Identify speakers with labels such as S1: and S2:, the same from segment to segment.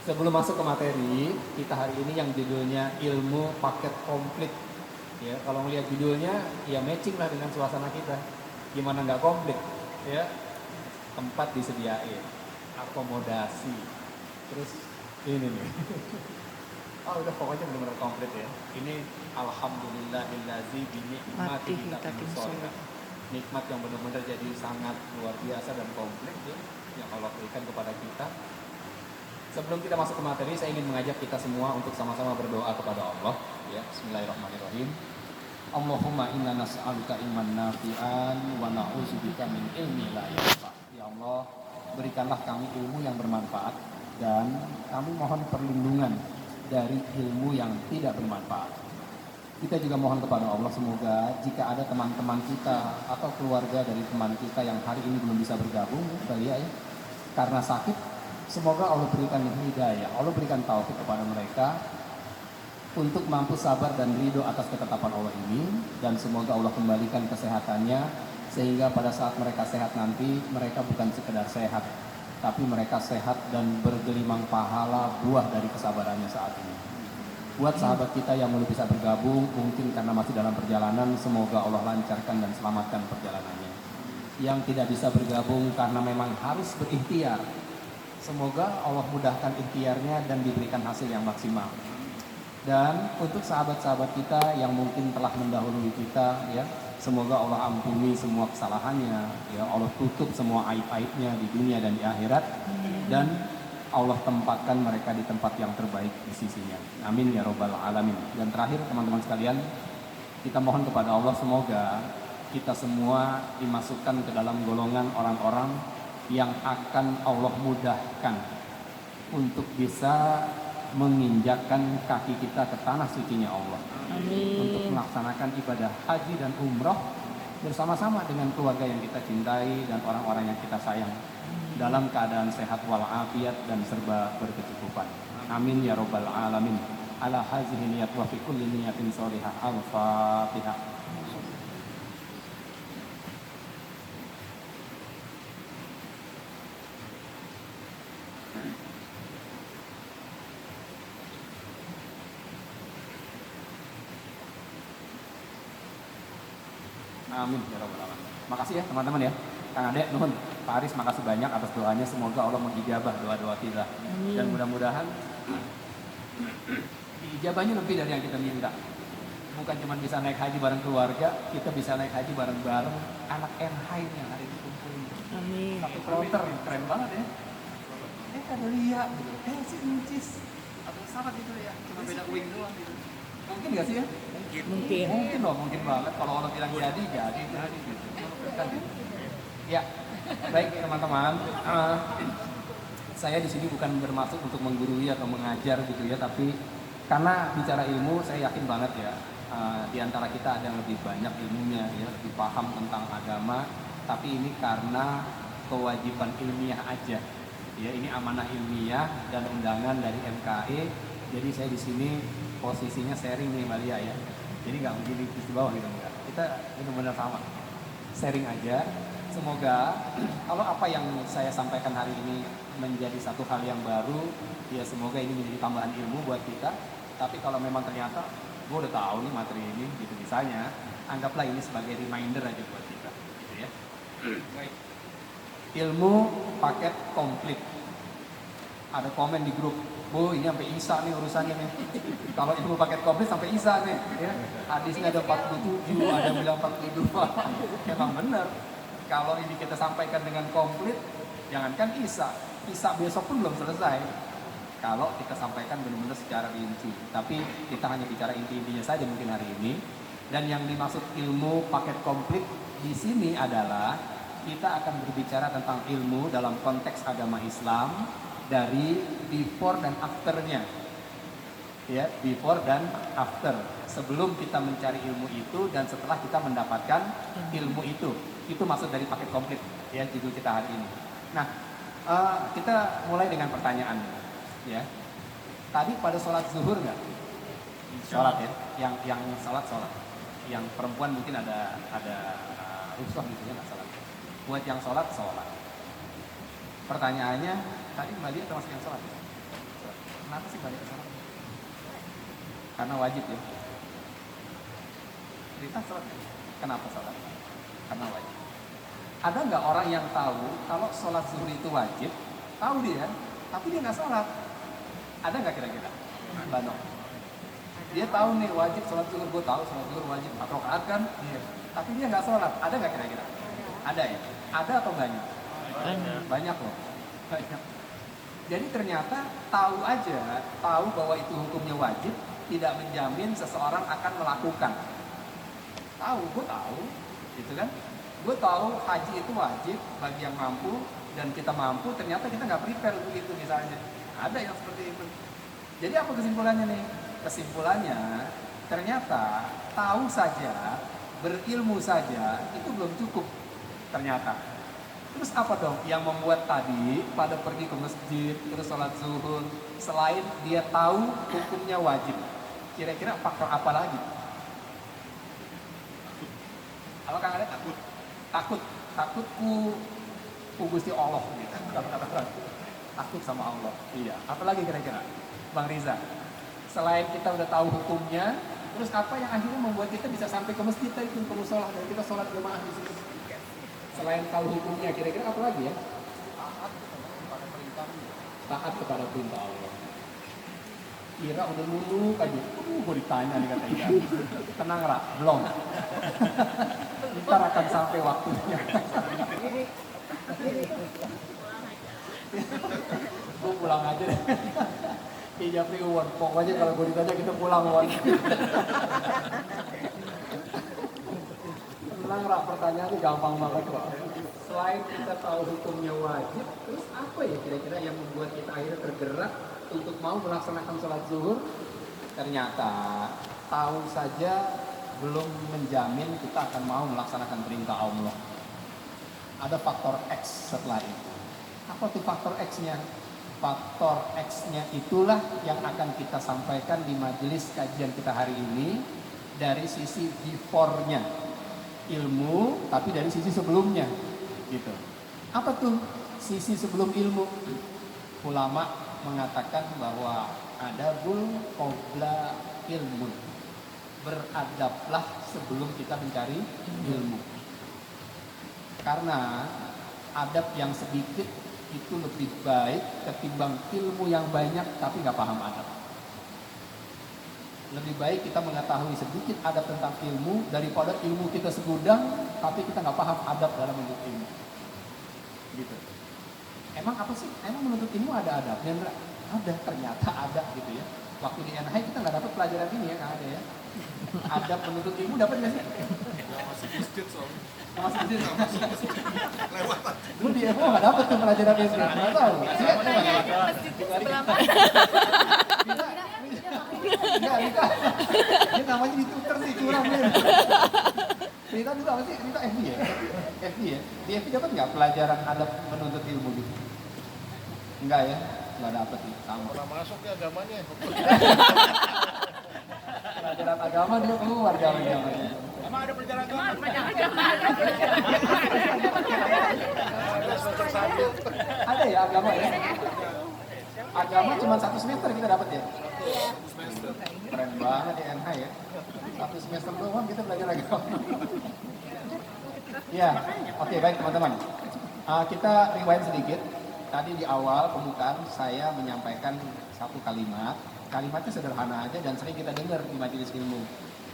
S1: Sebelum masuk ke materi, kita hari ini yang judulnya ilmu paket komplit. Ya, kalau ngelihat judulnya, ya matching lah dengan suasana kita. Gimana nggak komplit? Ya, tempat disediain, akomodasi, terus ini nih. Oh udah pokoknya benar-benar komplit ya. Ini alhamdulillahillazi binikmati
S2: Mati
S1: tatimmu
S2: tatim
S1: sholihat.
S2: soleh.
S1: Nikmat yang benar-benar jadi sangat luar biasa dan komplit ya, yang Allah berikan kepada kita. Sebelum kita masuk ke materi, saya ingin mengajak kita semua untuk sama-sama berdoa kepada Allah. Ya, Bismillahirrahmanirrahim. Allahumma inna nas'aluka ilman nafi'an wa na'udzubika min ilmi la yanfa'. Ya Allah, berikanlah kami ilmu yang bermanfaat dan kami mohon perlindungan dari ilmu yang tidak bermanfaat. Kita juga mohon kepada Allah semoga jika ada teman-teman kita atau keluarga dari teman kita yang hari ini belum bisa bergabung, ya, karena sakit, semoga Allah berikan hidayah, Allah berikan taufik kepada mereka untuk mampu sabar dan ridho atas ketetapan Allah ini, dan semoga Allah kembalikan kesehatannya sehingga pada saat mereka sehat nanti mereka bukan sekedar sehat, tapi mereka sehat dan bergelimang pahala buah dari kesabarannya saat ini. Buat sahabat kita yang belum bisa bergabung, mungkin karena masih dalam perjalanan, semoga Allah lancarkan dan selamatkan perjalanannya. Yang tidak bisa bergabung karena memang harus berikhtiar, semoga Allah mudahkan ikhtiarnya dan diberikan hasil yang maksimal. Dan untuk sahabat-sahabat kita yang mungkin telah mendahului kita, ya, semoga Allah ampuni semua kesalahannya, ya, Allah tutup semua aib-aibnya di dunia dan di akhirat, dan Allah tempatkan mereka di tempat yang terbaik di sisinya. Amin ya robbal alamin. Dan terakhir teman-teman sekalian, kita mohon kepada Allah semoga kita semua dimasukkan ke dalam golongan orang-orang yang akan Allah mudahkan untuk bisa menginjakkan kaki kita ke tanah sucinya Allah.
S2: Amin.
S1: Untuk melaksanakan ibadah haji dan umroh bersama-sama dengan keluarga yang kita cintai dan orang-orang yang kita sayang, dalam keadaan sehat walafiat dan serba berkecukupan. Amin ya robbal alamin. Ala hazihi niyat wa fi kulli niyatin sholihah. Al-Fatihah. Amin ya robbal alamin. Makasih ya teman-teman ya. Kang Ade, nuhun. Pak Aris, makasih banyak atas doanya. Semoga Allah mengijabah doa-doa kita. Dan mudah-mudahan ijabahnya lebih dari yang kita minta. Bukan cuma bisa naik haji bareng keluarga, kita bisa naik haji bareng-bareng anak NHI yang hari ini kumpulin.
S2: Amin.
S1: Satu kloter, keren banget ya. Ada Lia gitu. Si Incis. Atau sangat gitu ya. Cuma beda wing doang gitu. Mungkin gak sih ya?
S2: Mungkin.
S1: Mungkin loh, mungkin banget. Kalau Allah bilang jadi gitu. Kan gitu. Ya, baik teman-teman. Saya di sini bukan bermaksud untuk menggurui atau mengajar gitu ya, tapi karena bicara ilmu, saya yakin banget ya, di antara kita ada yang lebih banyak ilmunya, ya, lebih paham tentang agama, tapi ini karena kewajiban ilmiah aja. Ya, ini amanah ilmiah dan undangan dari MKE. Jadi saya di sini posisinya sharing nih Mbak Lia ya. Jadi nggak begini di bawah gitu enggak. Kita benar-benar sama. Sharing aja. Semoga kalau apa yang saya sampaikan hari ini menjadi satu hal yang baru, ya semoga ini menjadi tambahan ilmu buat kita. Tapi kalau memang ternyata gue udah tahu nih materi ini, gitu misalnya, anggaplah ini sebagai reminder aja buat kita, gitu ya. Baik. Ilmu paket komplit. Ada komen di grup, Bu, ini sampai Isa nih urusannya nih. Kalau ilmu paket komplit sampai Isa nih, ya. Hadisnya ada 47, ada yang bilang 42. Emang bener. Kalau ini kita sampaikan dengan komplit, jangankan Isa besok pun belum selesai. Kalau kita sampaikan benar-benar secara rinci. Tapi kita hanya bicara inti-intinya saja mungkin hari ini. Dan yang dimaksud ilmu paket komplit di sini adalah kita akan berbicara tentang ilmu dalam konteks agama Islam dari before dan afternya. Ya, before dan after. Sebelum kita mencari ilmu itu dan setelah kita mendapatkan ilmu itu. Itu maksud dari paket komplit ya judul kita hari ini. Nah, kita mulai dengan pertanyaan ya. Tadi pada sholat zuhur nggak? Sholat ya. Yang sholat. Yang perempuan mungkin ada rusuh gitu ya nggak sholat. Buat yang sholat. Pertanyaannya tadi Mbak Lia termasuk yang sholat? Kenapa sih balik ke sholat? Karena wajib ya. Perintah sholat. Kenapa sholat? Karena wajib. Ada nggak orang yang tahu kalau sholat zuhur itu wajib? Tahu dia, tapi dia nggak sholat. Ada nggak kira-kira? Banyak. Dia tahu nih wajib sholat zuhur, gue tahu sholat zuhur wajib 4 rakaat kan? Iya. Tapi dia nggak sholat. Ada nggak kira-kira? Ada ya? Ada atau banyak? Banyak loh. Banyak. Jadi ternyata tahu aja, tahu bahwa itu hukumnya wajib, tidak menjamin seseorang akan melakukan. Tahu, gue tahu, gitu kan? Gue tahu haji itu wajib bagi yang mampu, dan kita mampu, ternyata kita nggak prepare untuk itu misalnya. Ada yang seperti itu. Jadi apa kesimpulannya nih? Kesimpulannya, ternyata tahu saja, berilmu saja, itu belum cukup ternyata. Terus apa dong yang membuat tadi pada pergi ke masjid, terus sholat zuhur, selain dia tahu hukumnya wajib? Kira-kira faktor apa lagi? Apa Kang ada takut? Takutku Gusti Allah gitu. Takut sama Allah. Iya. Apalagi kira-kira, Bang Riza? Selain kita udah tahu hukumnya, terus apa yang akhirnya membuat kita bisa sampai ke masjid itu ke musola dan kita sholat jamaah di situ? Selain tahu hukumnya, kira-kira apa lagi ya? Taat kepada perintah Allah. Kira udah nunduk aja. Gue ditanya nih kata Ika. Tenang Ra, belum. Ntar akan sampai waktunya. Gue pulang aja deh. Iya Priwon, pokoknya kalau gue ditanya kita pulang Wan. Tenang Ra, pertanyaannya gampang banget kok. Selain kita tahu hukumnya wajib, terus apa ya kira-kira yang membuat kita akhirnya tergerak untuk mau melaksanakan sholat zuhur? Ternyata tahu saja belum menjamin kita akan mau melaksanakan perintah Allah. Ada faktor X setelah itu. Apa tuh faktor X-nya? Faktor X-nya itulah yang akan kita sampaikan di majelis kajian kita hari ini dari sisi before-nya. Ilmu, tapi dari sisi sebelumnya. Gitu. Apa tuh sisi sebelum ilmu? Ulama mengatakan bahwa adabul qabla ilmu. Beradablah sebelum kita mencari ilmu. Karena adab yang sedikit itu lebih baik ketimbang ilmu yang banyak tapi nggak paham adab. Lebih baik kita mengetahui sedikit adab tentang ilmu daripada ilmu kita segudang tapi kita nggak paham adab dalam menuntut ilmu. Gitu. Emang apa sih? Emang menuntut ilmu ada adabnya? Ada, ternyata ada gitu ya. Waktu di NH kita nggak dapat pelajaran ini ya, nggak ada ya. Adab menuntut ilmu dapat nggak sih?
S2: Masih masjid soalnya.
S1: Masih masjid.
S2: Lewat.
S1: Lu di FO nggak dapat tuh pelajaran ini? Nggak tahu.
S3: Masjid sebelah mana?
S1: Enggak, dia namanya di Twitter sih, curang nih. Rita dulu apa sih? Rita FB ya? FB ya? Di FB dapat nggak pelajaran adab menuntut ilmu gitu? Enggak ya? Nggak dapat nih, sama.
S2: Pernah masuk ya agamanya.
S1: Pelajaran agama dia keluar jalan-jalannya.
S2: Emang ada pelajaran agama? Ada semester 1.
S1: Ada ya agama ya? Agama cuma 1 semester kita dapat ya? Keren banget di NH ya. 1 semester doang kita belajar agama. Ya, oke baik teman-teman. Kita rewind sedikit. Tadi di awal pembukaan saya menyampaikan satu kalimat. Kalimatnya sederhana aja dan sering kita dengar di majelis ilmu.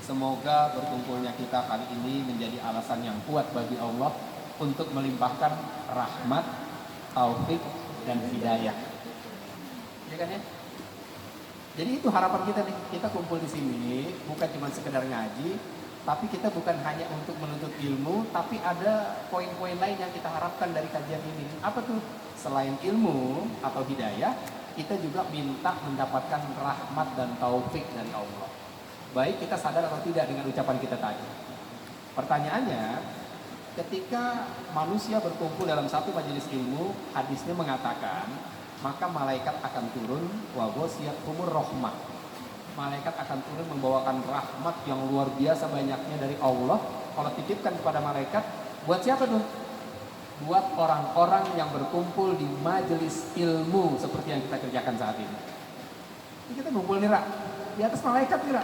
S1: Semoga berkumpulnya kita kali ini menjadi alasan yang kuat bagi Allah untuk melimpahkan rahmat, taufik, dan hidayah. Ya kan ya? Jadi itu harapan kita nih. Kita kumpul di sini bukan cuma sekedar ngaji, tapi kita bukan hanya untuk menuntut ilmu, tapi ada poin-poin lain yang kita harapkan dari kajian ini. Apa tuh? Selain ilmu atau hidayah, kita juga minta mendapatkan rahmat dan taufik dari Allah. Baik kita sadar atau tidak dengan ucapan kita tadi. Pertanyaannya, ketika manusia berkumpul dalam satu majelis ilmu, hadisnya mengatakan, maka malaikat akan turun wa ghasiyatuhumur rahmah. Malaikat akan turun membawakan rahmat yang luar biasa banyaknya dari Allah. Kalau titipkan kepada malaikat, buat siapa tuh? Buat orang-orang yang berkumpul di majelis ilmu seperti yang kita kerjakan saat ini. Ini kita ngumpul nih, Ra. Di atas malaikat nih, Ra.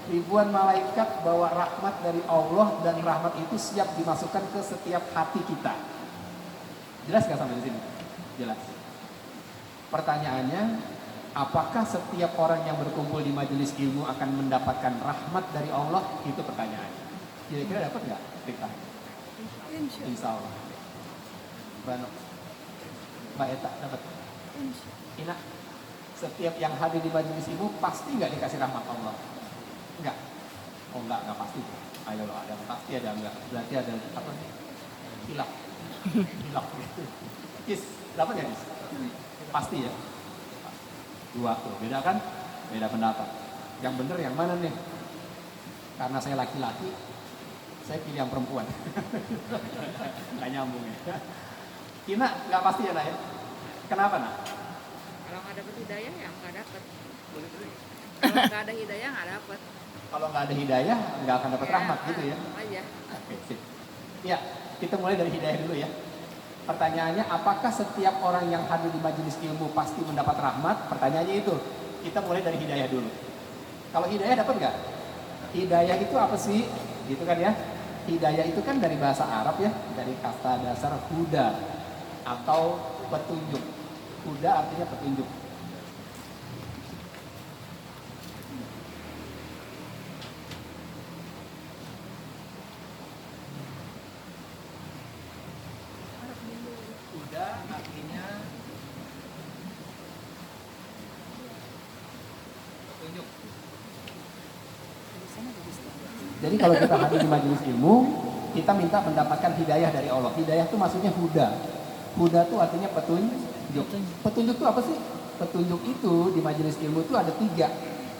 S1: Ribuan malaikat bawa rahmat dari Allah, dan rahmat itu siap dimasukkan ke setiap hati kita. Jelas gak sampai di sini? Jelas. Pertanyaannya, apakah setiap orang yang berkumpul di majelis ilmu akan mendapatkan rahmat dari Allah? Itu pertanyaannya. Kira-kira dapat nggak? Rika? Insya Allah. Bano, Mbak Eta dapat? Ina, setiap yang hadir di majelis ilmu pasti nggak dikasih rahmat Allah? Enggak. Oh enggak pasti. Ayo loh, ada pasti, ada enggak. Berarti ada apa nih? Hilaf. Kis, dapat nggak Kis? Pasti ya. Dua tuh, beda kan? Beda pendapat. Yang bener yang mana nih? Karena saya laki-laki, saya pilih yang perempuan. Nggak nyambung ya. Kina nggak pasti ya, Nak ya? Kenapa, Nak?
S3: Kalau nggak dapat hidayah ya nggak dapat. Kalau nggak ada hidayah nggak dapat.
S1: Kalau nggak ada hidayah, nggak akan dapat rahmat gitu ya?
S3: Aja.
S1: Oke, sip. Ya, kita mulai dari hidayah dulu ya. Pertanyaannya, apakah setiap orang yang hadir di majelis ilmu pasti mendapat rahmat? Pertanyaannya itu. Kita mulai dari hidayah dulu. Kalau hidayah dapat nggak? Hidayah itu apa sih? Gitu kan ya. Hidayah itu kan dari bahasa Arab ya, dari kata dasar huda atau petunjuk. Huda artinya petunjuk. Huda artinya petunjuk. Jadi kalau kita hadir di majelis ilmu, kita minta mendapatkan hidayah dari Allah. Hidayah itu maksudnya huda. Huda itu artinya petunjuk. Petunjuk itu apa sih? Petunjuk itu di majelis ilmu itu ada 3,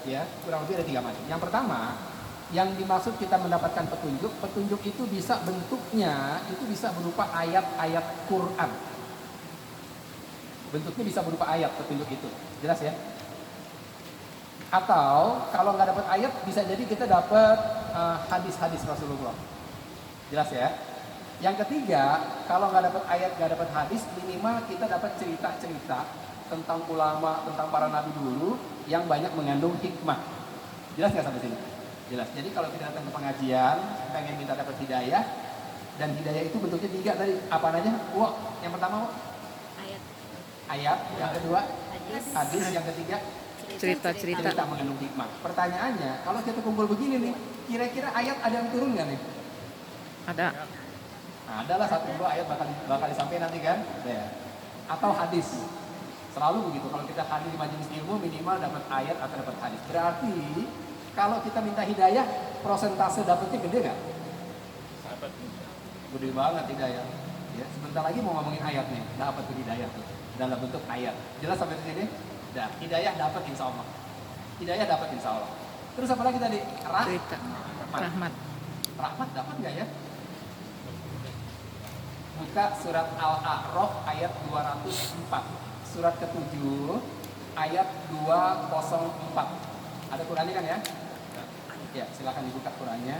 S1: ya, kurang lebih ada 3 macam. Yang pertama, yang dimaksud kita mendapatkan petunjuk itu bisa bentuknya itu bisa berupa ayat-ayat Quran. Bentuknya bisa berupa ayat petunjuk itu, jelas ya? Atau kalau nggak dapat ayat, bisa jadi kita dapat hadis-hadis Rasulullah. Jelas ya? Yang ketiga, kalau nggak dapat ayat, nggak dapat hadis, minimal kita dapat cerita-cerita tentang ulama, tentang para nabi dulu yang banyak mengandung hikmah. Jelas nggak sampai sini? Jelas. Jadi kalau kita datang ke pengajian, pengen minta dapat hidayah, dan hidayah itu bentuknya 3 tadi. Apa aja? Wah, yang pertama Wak? Ayat. Yang kedua hadis. Yang ketiga cerita mengandung hikmah. Pertanyaannya, kalau kita kumpul begini nih, kira-kira ayat ada yang turun nggak nih?
S4: Ada.
S1: Nah, adalah 1-2 ayat bakal disampaikan nanti kan? Ya. Atau hadis. Selalu begitu. Kalau kita hadir di majelis ilmu, minimal dapat ayat atau dapat hadis. Berarti kalau kita minta hidayah, prosentase dapatnya gede nggak? Gede banget hidayah. Ya, sebentar lagi mau ngomongin ayat nih, dapat hidayah tuh dalam bentuk ayat. Jelas sampai di sini? Dah, hidayah dapat insya Allah. Hidayah dapat insya Allah. Terus apa lagi tadi?
S4: Cerita. Rahmat.
S1: Rahmat dapat nggak ya? Buka surat Al-A'raf ayat 204. Surat ke-7 ayat 204. Ada Qurannya kan ya? Ya, silakan dibuka Qurannya.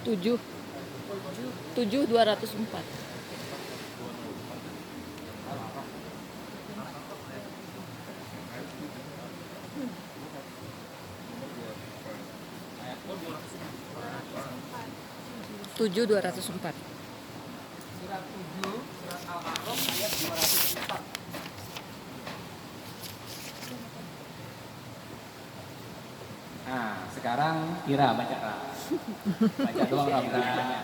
S4: Tujuh 204. Tujuh 204.
S1: Surat 7, surat Al-A'raf ayat 204. Nah, sekarang Kira baca. Baca doang nggak bisa nanya.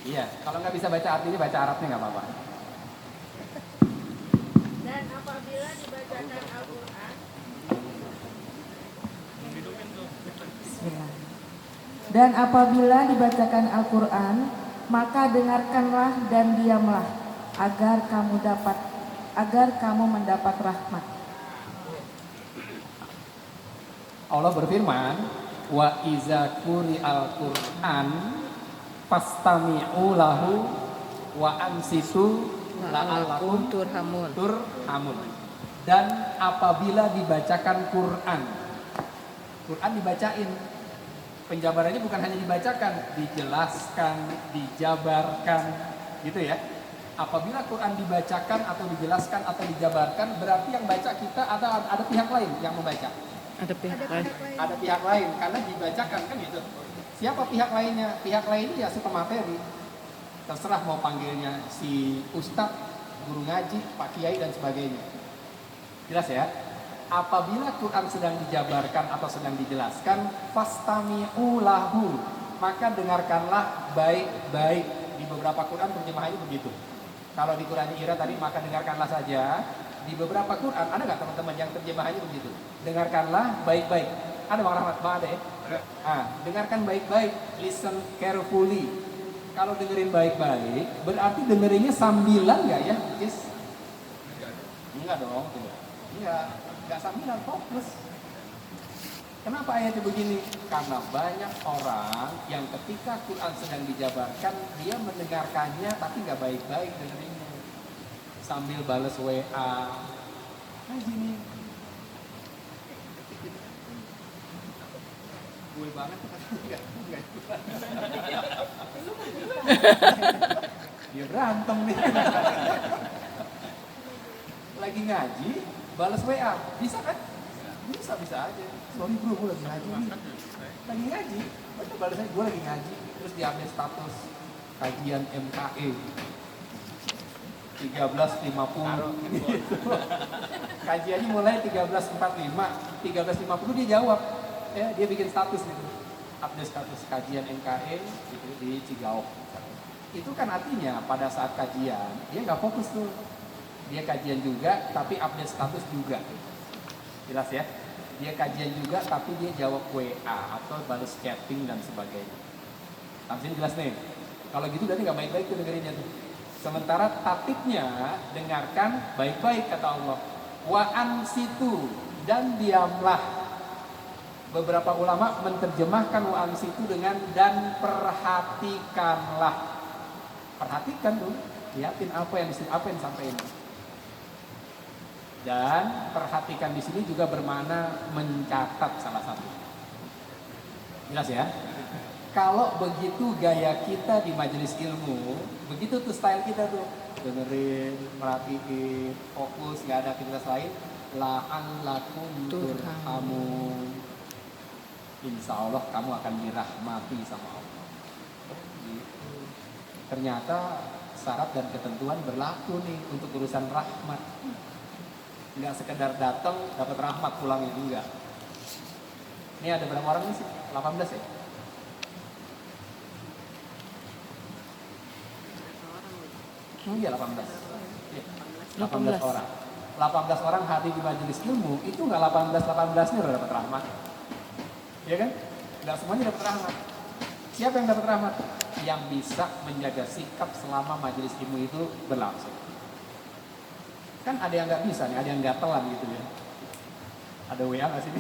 S1: Iya, kalau nggak bisa baca artinya, baca Arabnya nggak apa-apa.
S3: Dan apabila dibacakan Al-Quran,
S5: dan apabila dibacakan Al-Quran, maka dengarkanlah dan diamlah, agar kamu mendapat rahmat.
S1: Allah berfirman, wa iza quri'al Qur'an fastami'u lahu wa ansitu la'allakum
S4: turhamun.
S1: turhamun. Dan apabila dibacakan Quran dibacain. Penjabarannya bukan hanya dibacakan, dijelaskan, dijabarkan, gitu ya. Apabila Quran dibacakan atau dijelaskan atau dijabarkan, berarti yang baca kita ada pihak lain yang membaca.
S4: Ada pihak lain.
S1: Ada pihak lain karena dibacakan kan gitu. Siapa pihak lainnya? Pihak lainnya ya si pemateri. Terserah mau panggilnya si ustadz, guru ngaji, pak kiai dan sebagainya. Jelas ya? Apabila Quran sedang dijabarkan atau sedang dijelaskan, fastami'u lahu, maka dengarkanlah baik-baik. Di beberapa Quran terjemahannya begitu. Kalau di Quran Ira tadi maka dengarkanlah saja. Di beberapa Quran ada nggak teman-teman yang terjemahannya begitu? Dengarkanlah baik-baik. Ada Bang Rahmat, Bang ada ya? Dengarkan baik-baik, listen carefully. Kalau dengerin baik-baik, berarti dengerinnya sambilan nggak ya? Yes. Enggak dong, tidak. Iya, nggak sambilan, fokus. Kenapa ayatnya begini? Karena banyak orang yang ketika Quran sedang dijabarkan, dia mendengarkannya tapi nggak baik-baik dengerinnya. Sambil balas WA. Nah gini. Gue banget enggak. Dia berantem nih. Lagi ngaji, balas WA. Bisa kan? Bisa aja. Sorry bro, gue lagi ngaji nih. Lagi ngaji, baca balasnya gue lagi ngaji. Terus diambil status kajian MKE 13.50 gitu. Kajiannya mulai 13.45, 13.50 dia jawab. Ya, dia bikin status gitu. Update status kajian MKE gitu di Cigaok. Itu kan artinya pada saat kajian dia nggak fokus tuh. Dia kajian juga tapi update status juga. Jelas ya? Dia kajian juga tapi dia jawab WA atau balas chatting dan sebagainya. Sampai sini jelas nih. Kalau gitu berarti nggak baik-baik tuh dengerinnya tuh. Sementara tatibnya dengarkan baik-baik kata Allah. Wa ansitu, dan diamlah. Beberapa ulama menerjemahkan wa ansitu dengan dan perhatikanlah. Perhatikan dulu, lihatin apa yang disampaikan. Dan perhatikan di sini juga bermakna mencatat salah satu. Jelas ya? Kalau begitu gaya kita di majelis ilmu, begitu tuh style kita tuh, dengerin, merhatiin, fokus, gak ada aktivitas lain, la'allakum turhamun. Insya Allah kamu akan dirahmati sama Allah. Gitu. Ternyata syarat dan ketentuan berlaku nih untuk urusan rahmat. Nggak sekedar datang dapat rahmat pulangnya, enggak. Ini ada berapa orang nih sih? 18 ya? Iya 18. Ya, 18 orang. 18 orang hadir di majelis ilmu, itu nggak 18-18-nya udah dapat rahmat. Ya kan? Nggak semuanya dapat rahmat. Siapa yang dapat rahmat? Yang bisa menjaga sikap selama majelis ilmu itu berlangsung. Kan ada yang nggak bisa nih, ada yang gatelan gitu ya. Ada WA nggak sih?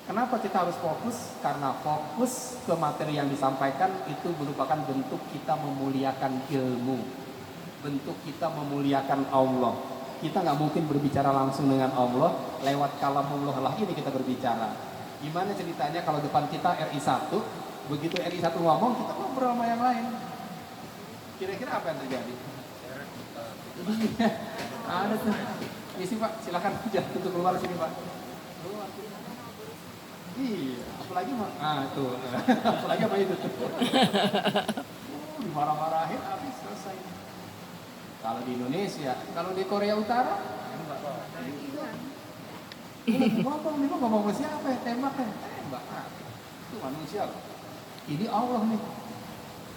S1: Kenapa kita harus fokus? Karena fokus ke materi yang disampaikan itu merupakan bentuk kita memuliakan ilmu, bentuk kita memuliakan Allah. Kita nggak mungkin berbicara langsung dengan Allah, lewat kalamullah lah ini kita berbicara. Gimana ceritanya kalau depan kita RI1, begitu RI1 ngomong, kita ngobrol sama yang lain. Kira-kira apa yang terjadi? Ada tuh. Isi Pak, silakan jangan tutup keluar sini Pak. Iya, apalagi tuh. Apalagi apa itu tuh? Dimarah-marahin habis selesai. Kalau di Indonesia, kalau di Korea Utara, ngomong ke siapa ya? Tembak ya? Tembak. Itu manusia. Ini Allah nih.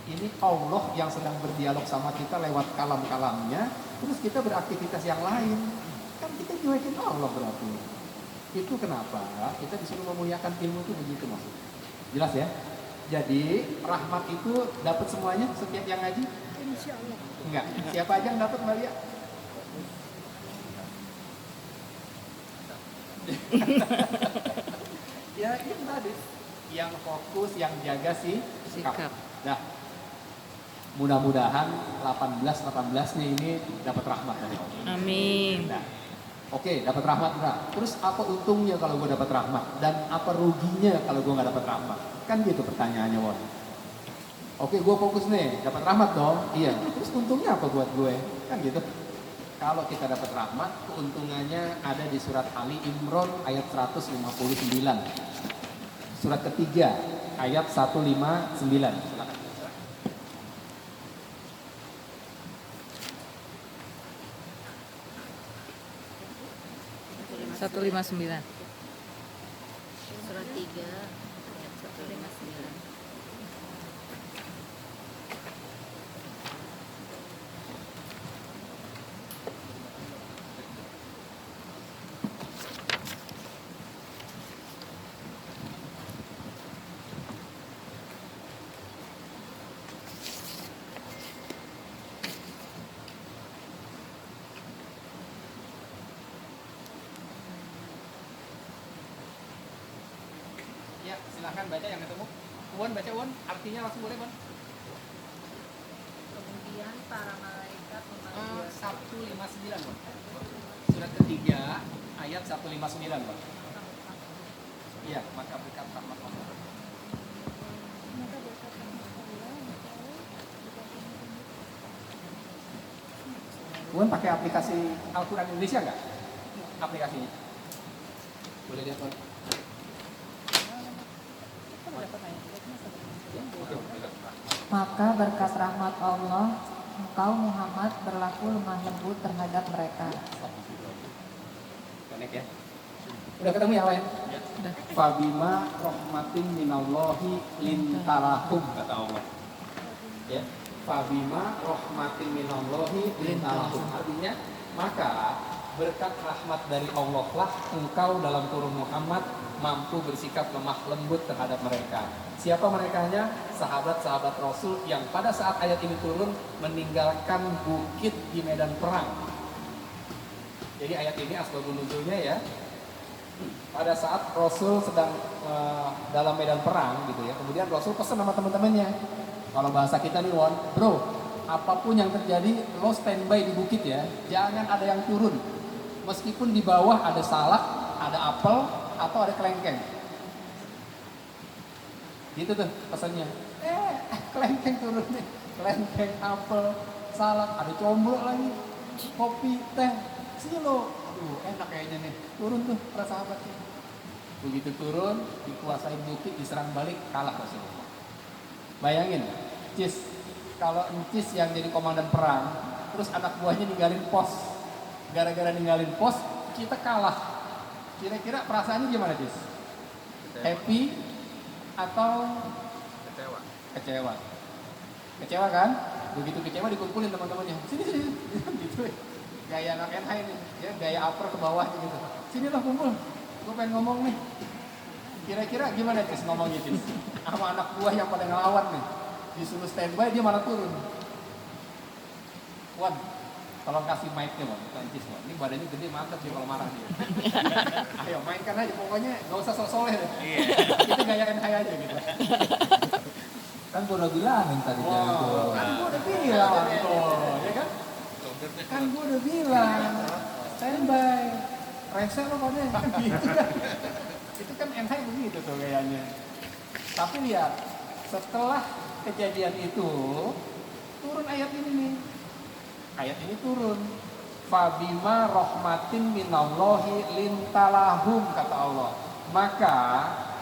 S1: Ini Allah yang sedang berdialog sama kita lewat kalam-kalamnya, terus kita beraktivitas yang lain. Kan kita cuekin Allah berarti. Itu kenapa kita disuruh memuliakan ilmu itu begitu maksudnya. Jelas ya? Jadi rahmat itu dapat semuanya setiap yang ngaji? Insya Allah. Enggak. Siapa aja yang dapat Mbak Lia? Ya itu tadi, yang fokus, yang jaga sih
S4: Sikap.
S1: Nah, mudah-mudahan 18-18-nya ini dapat rahmat dari Allah.
S4: Amin.
S1: Nah, oke, dapat rahmat enggak? Terus apa untungnya kalau gue dapat rahmat? Dan apa ruginya kalau gue nggak dapat rahmat? Kan gitu pertanyaannya, Won. Oke, gue fokus nih, dapat rahmat dong. Iya. Terus untungnya apa buat gue? Kan gitu. Kalau kita dapat rahmat, keuntungannya ada di surat Ali Imran ayat 159. Surat ketiga, ayat 159. Silakan.
S4: 159.
S3: Surat 3 ayat 159.
S1: Ya, silakan baca yang ketemu. Won, baca Won. Artinya langsung boleh, Won.
S3: Kemudian para malaikat memanggil
S1: 159, Won. Surat ketiga, ayat 159, Won. Iya, maka berkat rahmat Allah. Won pakai aplikasi Al-Quran Indonesia nggak? Aplikasinya. Boleh lihat, Won.
S5: Maka berkat rahmat Allah, engkau Muhammad berlaku lemah lembut terhadap mereka.
S1: Connect ya. Udah ketemu yang lain?
S4: Udah.
S1: Fabima rahmatin minallahi lintalahum kata Allah. Ya. Fabima rahmatin minallahi lintalahum. Artinya, maka berkat rahmat dari Allah lah engkau dalam turun Muhammad mampu bersikap lemah lembut terhadap mereka. Siapa merekanya? Sahabat-sahabat Rasul yang pada saat ayat ini turun meninggalkan bukit di medan perang. Jadi ayat ini asbabun nuzulnya ya. Pada saat Rasul sedang dalam medan perang gitu ya. Kemudian Rasul pesan sama teman-temannya. Kalau bahasa kita nih Won, bro, apapun yang terjadi lo standby di bukit ya. Jangan ada yang turun. Meskipun di bawah ada salak, ada apel, atau ada kelengkeng. Gitu tuh pesannya. Kelengkeng turun nih. Kelengkeng, apel, salak, ada combro lagi. Kopi, teh. Sini lo. Aduh, enak kayaknya nih. Turun tuh para sahabatnya. Begitu turun, dikuasain bukit, diserang balik, kalah Rasulullah. Bayangin, Cis, kalau Cis yang jadi komandan perang, terus anak buahnya ninggalin pos. Gara-gara ninggalin pos, kita kalah. Kira-kira perasaannya gimana, Cis? Happy atau kecewa? Kecewa kan? Begitu kecewa dikumpulin teman-temannya. Sini gitu. Gaya anak NH ini, ya, gaya upper ke bawahnya gitu. Sini lah kumpul. Gue pengen ngomong nih. Kira-kira gimana Cis ngomongnya Cis? Sama anak buah yang pada ngelawan nih. Disuruh standby dia malah turun. Wan, tolong kasih mic-nya Wan, Cis Wan. Ini badannya gede mantap dia kalau marah dia. Ayo mainkan aja pokoknya, gak usah sok-soleh deh. Itu gaya NH aja gitu. Kan gue udah bilangin tadi jago. Kan gue udah bilang tuh, ya kan? Kan gue udah bilang standby. Rese lo pada kan gitu kan. Itu kan NH begitu tuh gayanya. Tapi lihat, setelah kejadian itu turun ayat ini nih. Ayat ini turun. Fabima rahmatin minallahi lintalahum kata Allah. Maka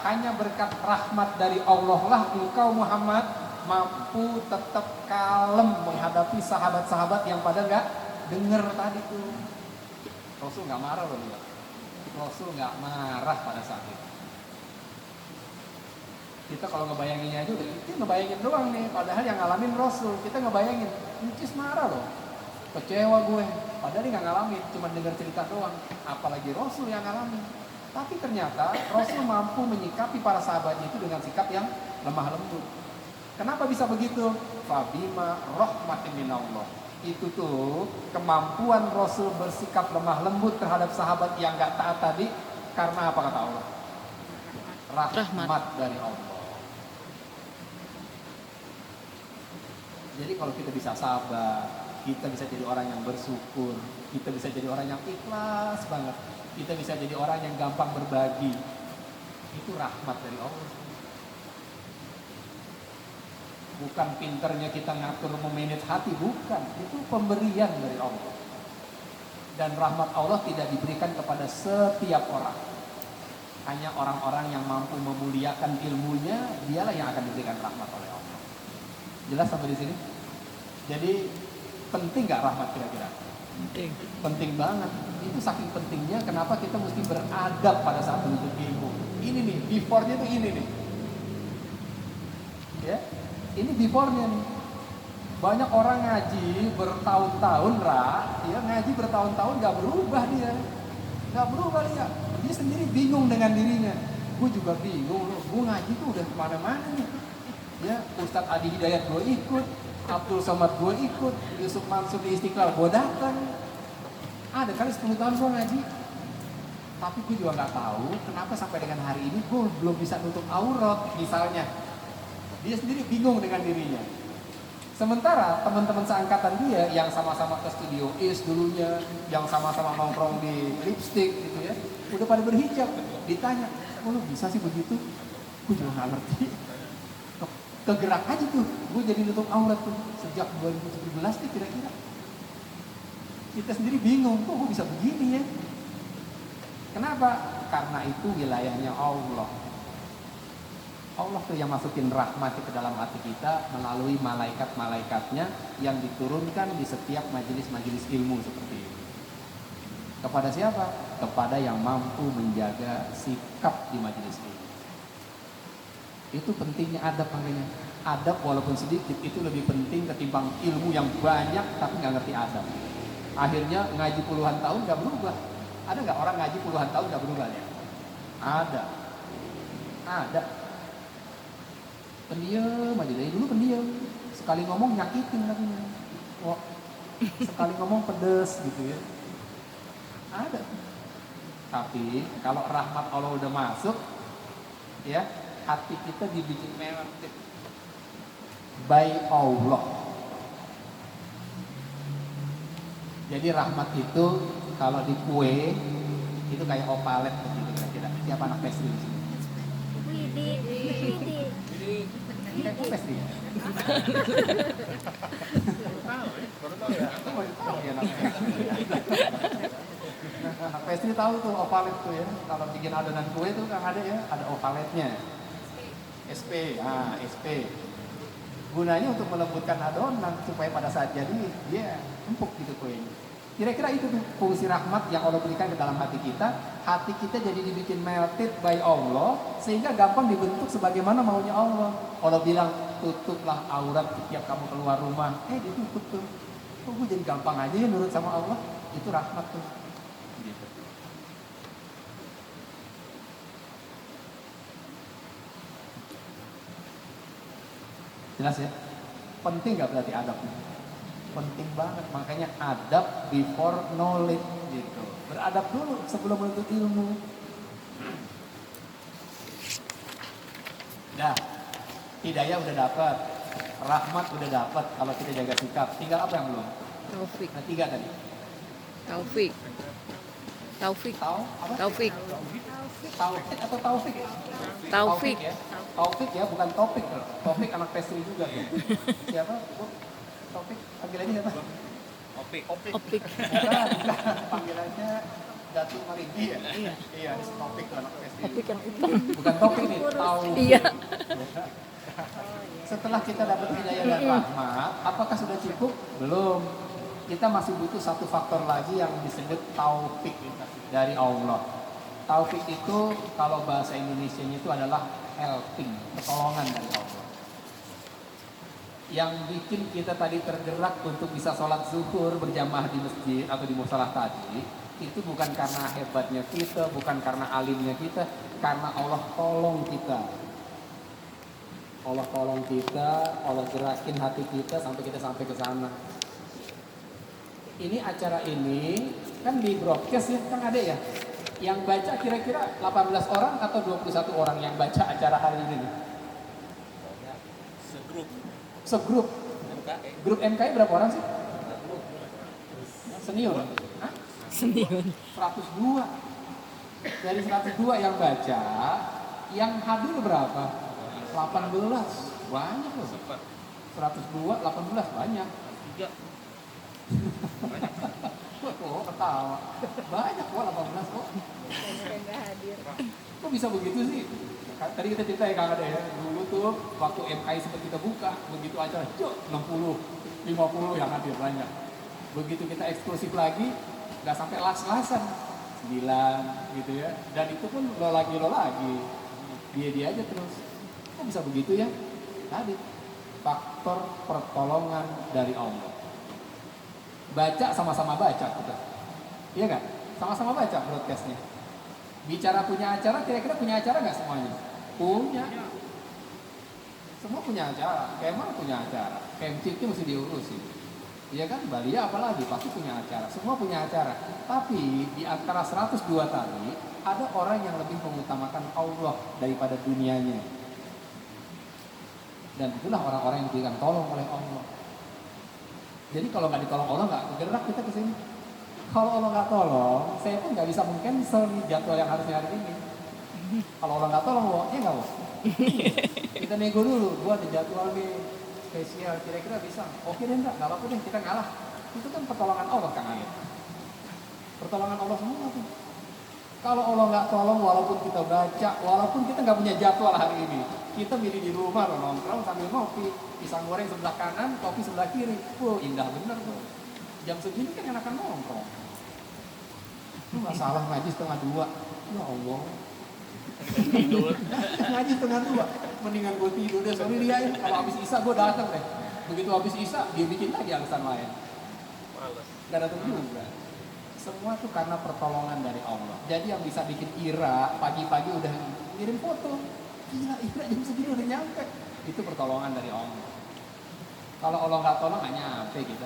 S1: hanya berkat rahmat dari Allah lah engkau Muhammad mampu tetap kalem menghadapi sahabat-sahabat yang pada nggak dengar tadi tuh. Rasul nggak marah loh dia. Rasul nggak marah pada saat itu. Kita kalau ngebayanginnya aja udah kita ngebayangin doang nih. Padahal yang ngalamin Rasul kita ngebayangin. Cis marah loh. Kecewa gue. Padahal dia nggak ngalamin, cuma dengar cerita doang. Apalagi Rasul yang ngalamin. Tapi ternyata Rasul mampu menyikapi para sahabatnya itu dengan sikap yang lemah lembut. Kenapa bisa begitu? Fabima rahmatin minallah. Itu tuh kemampuan Rasul bersikap lemah lembut terhadap sahabat yang gak taat tadi Karena apa kata Allah? Rahmat dari Allah. Jadi kalau kita bisa sabar, kita bisa jadi orang yang bersyukur, kita bisa jadi orang yang ikhlas banget, kita bisa jadi orang yang gampang berbagi. Itu rahmat dari Allah. Bukan pinternya kita ngatur memanage hati, bukan. Itu pemberian dari Allah. Dan rahmat Allah tidak diberikan kepada setiap orang. Hanya orang-orang yang mampu memuliakan ilmunya, dialah yang akan diberikan rahmat oleh Allah. Jelas sampai di sini? Jadi penting gak rahmat kira-kira?
S4: Penting.
S1: Penting banget. Itu saking pentingnya kenapa kita mesti beradab pada saat menuntut ilmu. Ini nih, before-nya tuh ini nih. Ya, ini before-nya nih. Banyak orang ngaji bertahun-tahun, ya ngaji bertahun-tahun gak berubah dia. Gak berubah dia. Dia sendiri bingung dengan dirinya. Gue juga bingung loh, gue ngaji tuh udah kemana-mana nih. Ya, Ustadz Adi Hidayat gue ikut, Abdul Somad gue ikut, Yusuf Mansur di Istiqlal gue datang. Ada kali 10 tahun gue ngaji. Tapi gue juga gak tahu kenapa sampai dengan hari ini gue belum bisa nutup aurat misalnya. Dia sendiri bingung dengan dirinya. Sementara teman-teman seangkatan dia yang sama-sama ke studio Is dulunya, yang sama-sama nongkrong di lipstick gitu ya, udah pada berhijab. Ditanya, oh lu bisa sih begitu? Gue juga gak ngerti. Kegerak aja tuh, gue jadi nutup aurat tuh sejak 2017 nih kira-kira. Kita sendiri bingung, kok gue bisa begini ya? Kenapa? Karena itu wilayahnya Allah. Allah tuh yang masukin rahmat ke dalam hati kita melalui malaikat-malaikatnya yang diturunkan di setiap majelis-majelis ilmu seperti ini. Kepada siapa? Kepada yang mampu menjaga sikap di majelis ilmu. Itu pentingnya adab makanya. Adab walaupun sedikit itu lebih penting ketimbang ilmu yang banyak tapi nggak ngerti adab. Akhirnya ngaji puluhan tahun nggak berubah. Ada nggak orang ngaji puluhan tahun nggak berubah ya? Ada. Ada. Pendiam aja dari dulu pendiam. Sekali ngomong nyakitin katanya. Oh, sekali ngomong pedes gitu ya. Ada. Tapi kalau rahmat Allah udah masuk, ya hati kita dibikin melted by Allah. Jadi rahmat itu kalau di kue itu kayak opalet begitu kira-kira. Siapa anak pastry di sini? Kayak kue pastry ya?
S2: Baru tahu ya.
S1: Tahu ya anak pastry. Anak pastry tahu tuh opalet tuh ya. Kalau bikin adonan kue tuh kan ada ya, ada opaletnya. SP, SP. Gunanya untuk melembutkan adonan supaya pada saat jadi dia empuk gitu kuenya. Kira-kira itu tuh fungsi rahmat yang Allah berikan ke dalam hati kita. Hati kita jadi dibikin melted by Allah sehingga gampang dibentuk sebagaimana maunya Allah. Allah bilang tutuplah aurat setiap kamu keluar rumah. Ditutup tuh. Kok gue jadi gampang aja ya nurut sama Allah? Itu rahmat tuh. Gitu. Jelas ya? Penting gak berarti adabnya? Penting banget, makanya adab before knowledge gitu. Beradab dulu sebelum menuntut ilmu. Dah, hidayah udah dapat, rahmat udah dapat kalau kita jaga sikap. Tinggal apa yang belum?
S4: Taufik.
S1: Nah, 3 tadi.
S4: Taufik. Taufik.
S1: Apa?
S4: Taufik.
S1: Taufik atau Taufik ya?
S4: Taufik.
S1: Ya. Taufik ya, bukan topik. Taufik anak pastry juga tuh. Siapa? Taufik, panggilannya siapa?
S2: Opik.
S4: Opik.
S1: Bukan. Panggilannya Datuk Marigi ya?
S4: Iya.
S1: Iya, ini Taufik anak pastry.
S4: Opik yang hitam.
S1: Bukan Taufik nih, Taufik.
S4: Iya.
S1: Setelah kita dapat hidayah dan rahmat, apakah sudah cukup? Belum. Kita masih butuh satu faktor lagi yang disebut taufik dari Allah. Taufik itu kalau bahasa Indonesianya itu adalah helping, pertolongan dari Allah. Yang bikin kita tadi tergerak untuk bisa sholat zuhur berjamaah di masjid atau di musola tadi, itu bukan karena hebatnya kita, bukan karena alimnya kita, karena Allah tolong kita. Allah tolong kita, Allah gerakin hati kita sampai kita sampai ke sana. Ini acara ini kan di broadcast ya, kan ada ya? Yang baca kira-kira 18 orang atau 21 orang yang baca acara hari ini nih?
S2: Segrup.
S1: Segrup.
S2: MKE.
S1: Grup MKI berapa orang sih? Senior? Hah?
S4: Senior.
S1: 102. Dari 102 yang baca, yang hadir berapa? 18. Banyak loh. 102, 18 banyak.
S2: 3.
S1: Oh, ketawa. Banyak kok 18 kok.
S3: Yang nggak hadir.
S1: Kok bisa begitu sih? Tadi kita cerita ya Kang Ade ya. Dulu tuh waktu MKI sempat kita buka, begitu acara cuk 60, 50 yang hadir banyak. Begitu kita eksklusif lagi, nggak sampai las-lasan. 9 gitu ya. Dan itu pun lo lagi. Dia aja terus. Kok bisa begitu ya? Tadi faktor pertolongan dari Allah. Baca sama-sama baca kita. Iya nggak? Sama-sama baca broadcastnya. Bicara punya acara, kira-kira punya acara nggak semuanya? Punya. Semua punya acara. Kemar punya acara. Kemciknya mesti diurusin. Iya kan? Balia apalagi pasti punya acara. Semua punya acara. Tapi di antara 102 tadi ada orang yang lebih mengutamakan Allah daripada dunianya. Dan itulah orang-orang yang diberikan tolong oleh Allah. Jadi kalau nggak ditolong Allah nggak bergerak kita ke sini. Kalau Allah nggak tolong, saya pun nggak bisa meng-cancel nih jadwal yang harusnya hari ini. Kalau Allah nggak tolong, ya nggak mau. Kita nego dulu, gua ada jadwal nih spesial, kira-kira bisa. Oke deh nggak apa-apa deh, kita ngalah. Itu kan pertolongan Allah kan ayat. Pertolongan Allah semua tuh. Kalau Allah nggak tolong, walaupun kita baca, walaupun kita nggak punya jadwal hari ini, kita milih di rumah nongkrong sambil ngopi, pisang goreng sebelah kanan, kopi sebelah kiri. Indah bener tuh. Jam segini kan enakan nongkrong. Lu nggak salah ngaji 1:30. Ya Allah.
S2: Tidur.
S1: Ngaji 1:30. Mendingan gue tidur deh. Sorry dia ya. Kalau habis Isya gue datang deh. Begitu habis Isya dia bikin lagi alasan lain.
S2: Males.
S1: Gak datang juga. Semua tuh karena pertolongan dari Allah. Jadi yang bisa bikin Ira pagi-pagi udah ngirim foto. Gila, Ira jam segini udah nyampe. Itu pertolongan dari Allah. Kalau Allah nggak tolong nggak nyampe kita.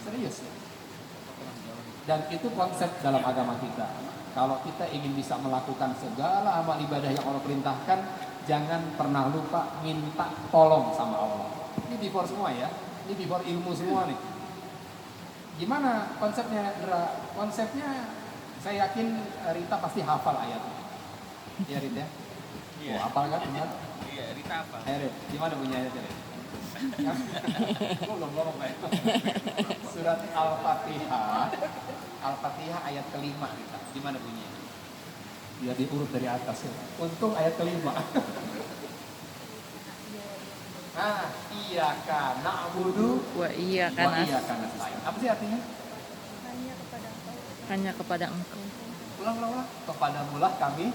S1: Serius ya. Dan itu konsep dalam agama kita. Kalau kita ingin bisa melakukan segala amal ibadah yang Allah perintahkan, jangan pernah lupa minta tolong sama Allah. Ini before semua ya. Ini before ilmu semua nih. Gimana konsepnya, Indra? Konsepnya saya yakin Rita pasti hafal ayatnya. Iya Rita ya?
S2: Iya.
S1: Oh, hafal kan? Benar?
S2: Iya, Rita apa?
S1: Ayo Rit, gimana bunyi ayatnya Rit? Gue belum ngomong Pak. Surat Al-Fatihah. Al-Fatihah ayat kelima Rita. Gimana bunyinya? Biar diurut dari atas ya. Untung ayat kelima. Nah, iyyaka na'budu
S4: Wa iya
S1: wa
S4: kan
S1: iyyaka nasta'in. Apa sih artinya?
S4: hanya kepada engkau.
S1: Ulang. Kepadamulah kami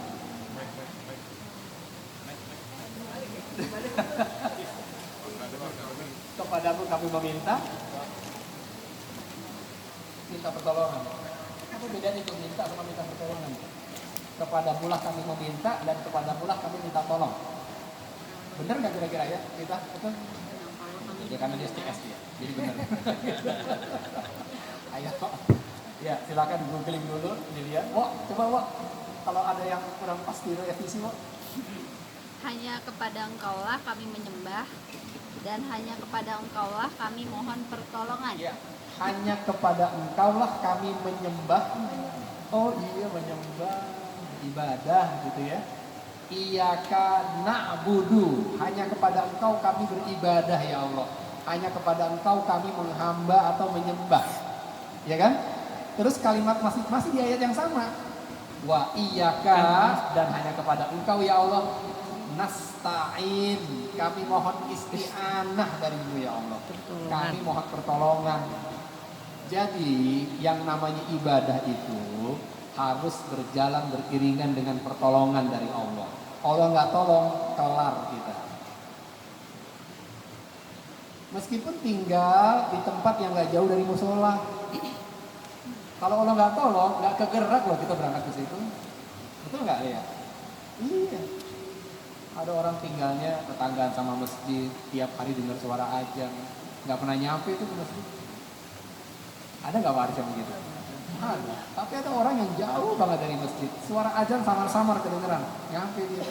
S1: kepadamu kami meminta pertolongan. Apa bedanya itu minta sama minta pertolongan? Kepadamulah kami meminta dan kepadamulah kami minta tolong. Bener nggak kira-kira ya? Kita betul? Ya karena dia STS ya, jadi bener. Ayo, ya silakan googling dulu, dilihat. Coba kalau ada yang kurang pas di revisi
S6: Hanya kepada Engkaulah kami menyembah dan hanya kepada Engkaulah kami mohon pertolongan.
S1: Ya, hanya kepada Engkaulah kami menyembah. Oh iya, menyembah, ibadah gitu ya. Iyyaka na'budu, hanya kepada Engkau kami beribadah ya Allah. Hanya kepada Engkau kami menghamba atau menyembah. Ya kan? Terus kalimat masih di ayat yang sama. Wa iyyaka, dan hanya kepada Engkau ya Allah nasta'in, kami mohon isti'anah darimu ya Allah. Kami mohon pertolongan. Jadi yang namanya ibadah itu harus berjalan beriringan dengan pertolongan dari Allah. Allah nggak tolong, kelar kita. Meskipun tinggal di tempat yang nggak jauh dari musola, kalau Allah nggak tolong, nggak kegerak loh kita berangkat ke situ. Betul nggak ya? Iya. Ada orang tinggalnya tetanggaan sama masjid, tiap hari dengar suara azan, nggak pernah nyampe itu ke masjid. Ada nggak waris yang begitu? Ada. Tapi ada orang yang jauh banget dari masjid. Suara azan samar-samar kedengeran. Nyampe dia.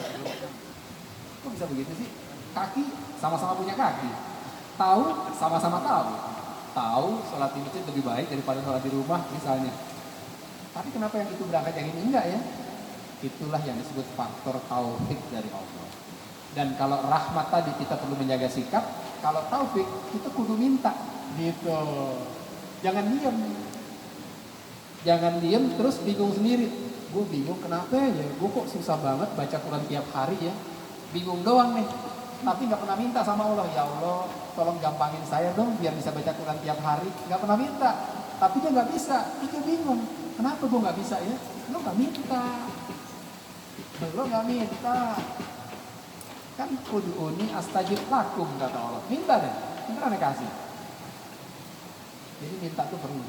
S1: Kok bisa begitu sih? Kaki sama-sama punya kaki. Tahu sama-sama tahu. Tahu sholat di masjid lebih baik daripada sholat di rumah misalnya. Tapi kenapa yang itu berangkat yang ini enggak ya? Itulah yang disebut faktor taufik dari Allah. Dan kalau rahmat tadi kita perlu menjaga sikap. Kalau taufik kita kudu minta. Gitu. Jangan diam. Jangan diem terus bingung sendiri. Gue bingung kenapa ya? Gue kok susah banget baca Quran tiap hari ya. Bingung doang nih. Tapi nggak pernah minta sama Allah. Ya Allah, tolong gampangin saya dong biar bisa baca Quran tiap hari. Nggak pernah minta. Tapi dia nggak bisa. Dia bingung. Kenapa gue nggak bisa ya? Lo nggak minta. Lo nggak minta. Kan ud'uni astajib lakum kata Allah. Minta deh. Beneran kasih. Jadi minta tuh perlu.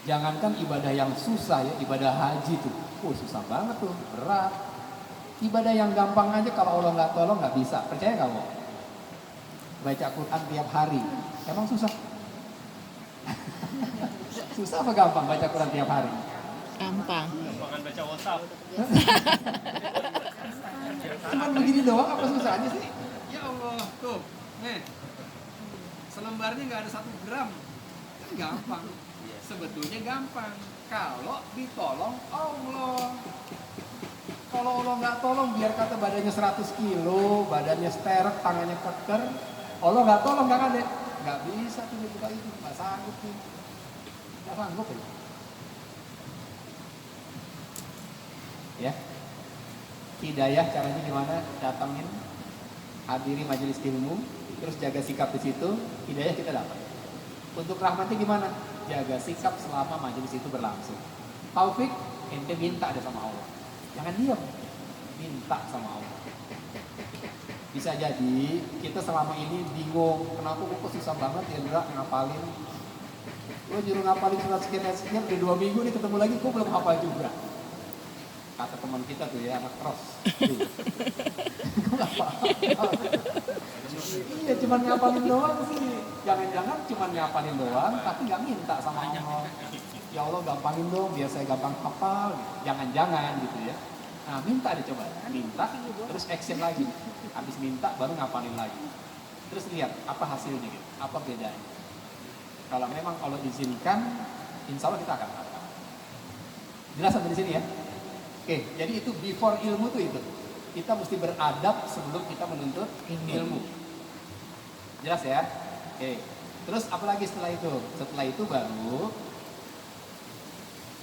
S1: Jangankan ibadah yang susah ya, ibadah haji tuh, susah banget tuh, berat. Ibadah yang gampang aja kalau Allah nggak tolong nggak bisa. Percaya nggak lo? Baca Quran tiap hari, emang susah? Susah apa gampang baca Quran tiap hari?
S4: Gampang.
S2: Jangan baca WhatsApp.
S1: Cuman begini doang apa susahnya sih? Ya Allah, tuh, nih, selembarnya nggak ada 1 gram, kan gampang. Sebetulnya gampang kalau ditolong Allah. Kalau Allah nggak tolong, biar kata badannya 100 kilo, badannya sterek, tangannya keker, Allah nggak tolong, nggak bisa tuh dibuka itu, nggak sanggup tuh, nggak sanggup ya. Hidayah caranya gimana? Datangin, hadiri majelis ilmu, terus jaga sikap di situ, hidayah kita dapat. Untuk rahmatnya gimana? Jaga sikap selama majelis itu berlangsung. Taufik, ente minta ada sama Allah. Jangan diam, minta sama Allah. Bisa jadi kita selama ini bingung, kenapa kok susah banget ya Indra ngapalin. Lo nyuruh ngapalin surat sekian udah 2 minggu nih ketemu lagi, kok belum hafal juga. Kata teman kita tuh ya, anak cross. Gue gak paham. Iya, cuma ngapalin doang sih. Jangan-jangan cuma ngapalin doang, tapi gak minta sama Allah. Ya Allah gampangin dong, biar saya gampang hafal. Jangan-jangan gitu ya. Nah minta deh coba, minta terus action lagi. Habis minta baru ngapalin lagi. Terus lihat apa hasilnya gitu, apa bedanya. Kalau memang Allah izinkan, insya Allah kita akan hafal. Jelas sampai di sini ya? Oke, jadi itu before ilmu tuh itu. Kita mesti beradab sebelum kita menuntut ilmu. Jelas ya? Oke. Terus apa lagi setelah itu? Setelah itu baru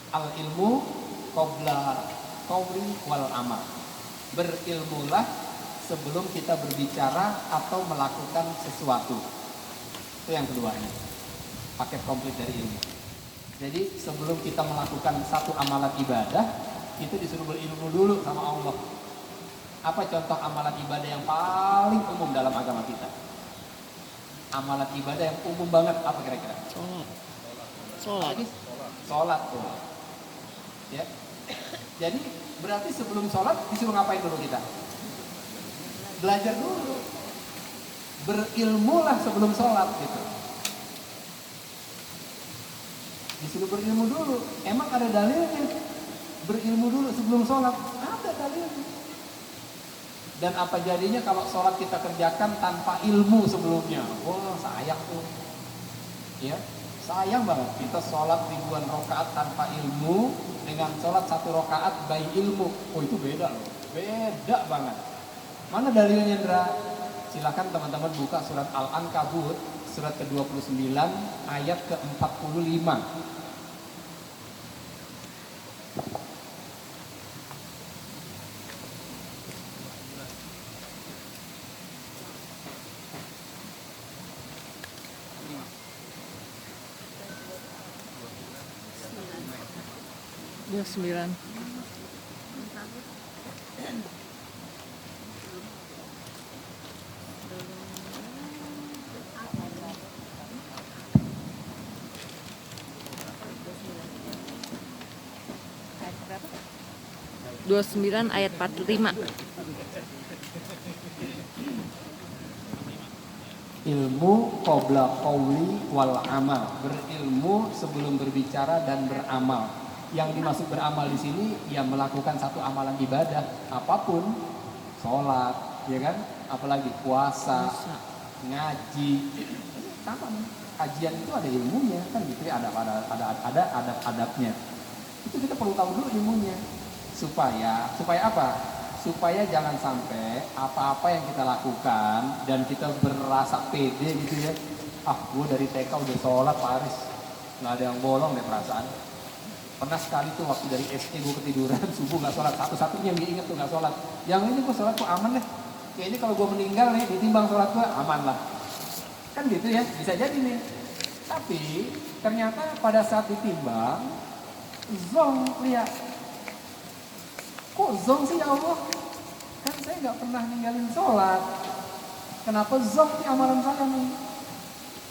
S1: al ilmu qabla qauli wal amal. Berilmulah sebelum kita berbicara atau melakukan sesuatu. Itu yang keduanya. Paket komplit dari ilmu. Jadi sebelum kita melakukan satu amalan ibadah, itu disuruh berilmu dulu sama Allah. Apa contoh amalan ibadah yang paling umum dalam agama kita? Amalan ibadah yang umum banget apa kira-kira?
S4: Sholat.
S1: Sholat tuh. Ya. Jadi berarti sebelum sholat disuruh ngapain dulu kita? Belajar dulu. Berilmulah sebelum sholat gitu. Disuruh berilmu dulu. Emang ada dalilnya? Berilmu dulu sebelum sholat. Ada dalilnya. Dan apa jadinya kalau sholat kita kerjakan tanpa ilmu sebelumnya? Wah sayang tuh. Ya, sayang banget kita sholat ribuan rakaat tanpa ilmu dengan sholat 1 rakaat by ilmu. Oh itu beda loh. Beda banget. Mana dalilnya Indra? Silakan teman-teman buka surat Al-Ankabut surat ke-29 ayat ke-45.
S4: Dia 9.
S3: Ayat berapa?
S4: 29 ayat 45.
S1: Ilmu qabla qauli wal amal. Berilmu sebelum berbicara dan beramal. Yang dimaksud beramal di sini ya melakukan satu amalan ibadah apapun, sholat, ya kan? Apalagi puasa, ngaji. Sama nih. Kajian itu ada ilmunya kan gitu ya, ada adab-adabnya. Itu kita perlu tahu dulu ilmunya. Supaya apa? Supaya jangan sampai apa-apa yang kita lakukan dan kita berasa pede gitu ya. Gue dari TK udah sholat Pak Aris, nggak ada yang bolong deh perasaan. Pernah sekali tuh waktu dari SD gue ketiduran, subuh nggak sholat, satu-satunya yang diinget tuh nggak sholat. Yang ini gue sholat tuh aman deh. Kayaknya kalau gue meninggal nih, ditimbang sholat gue aman lah. Kan gitu ya, bisa jadi nih. Tapi ternyata pada saat ditimbang, zong lihat. Kok zong sih ya Allah? Kan saya nggak pernah ninggalin sholat. Kenapa zong nih amalan saya nih?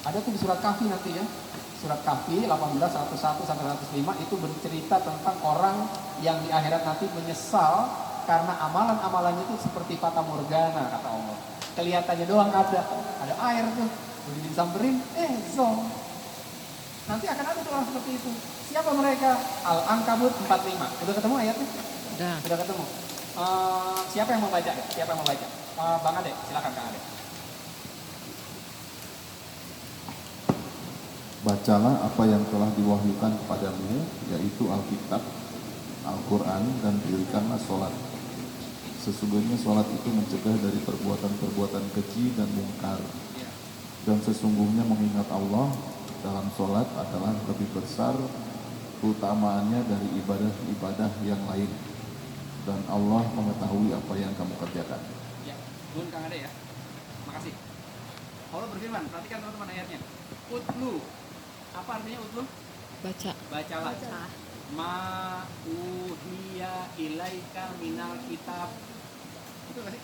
S1: Ada tuh di surat Kahfi nanti ya. Surat Kahfi 18, 101 sampai 105 itu bercerita tentang orang yang di akhirat nanti menyesal karena amalan-amalannya itu seperti fata morgana kata Allah. Kelihatannya doang ada air tuh, udah disamperin, zong. Nanti akan ada tuh orang seperti itu. Siapa mereka? Al-Ankabut 45. Udah ketemu ayatnya? Udah ketemu. Siapa yang mau baca? Siapa yang mau baca? Bang Ade, silakan Kang Ade.
S7: Bacalah apa yang telah diwahyukan kepadamu, yaitu Alkitab, Al-Quran, dan dirikanlah sholat. Sesungguhnya sholat itu mencegah dari perbuatan-perbuatan keji dan mungkar. Dan sesungguhnya mengingat Allah dalam sholat adalah lebih besar keutamaannya dari ibadah-ibadah yang lain. Dan Allah mengetahui apa yang kamu kerjakan.
S1: Ya, Bun Kang Ade ya. Makasih. Allah berfirman, perhatikan teman-teman ayatnya. Utlu. Apa artinya utlu? Bacalah. Ma uhiya ilaika minal kitab. Itu nggak sih?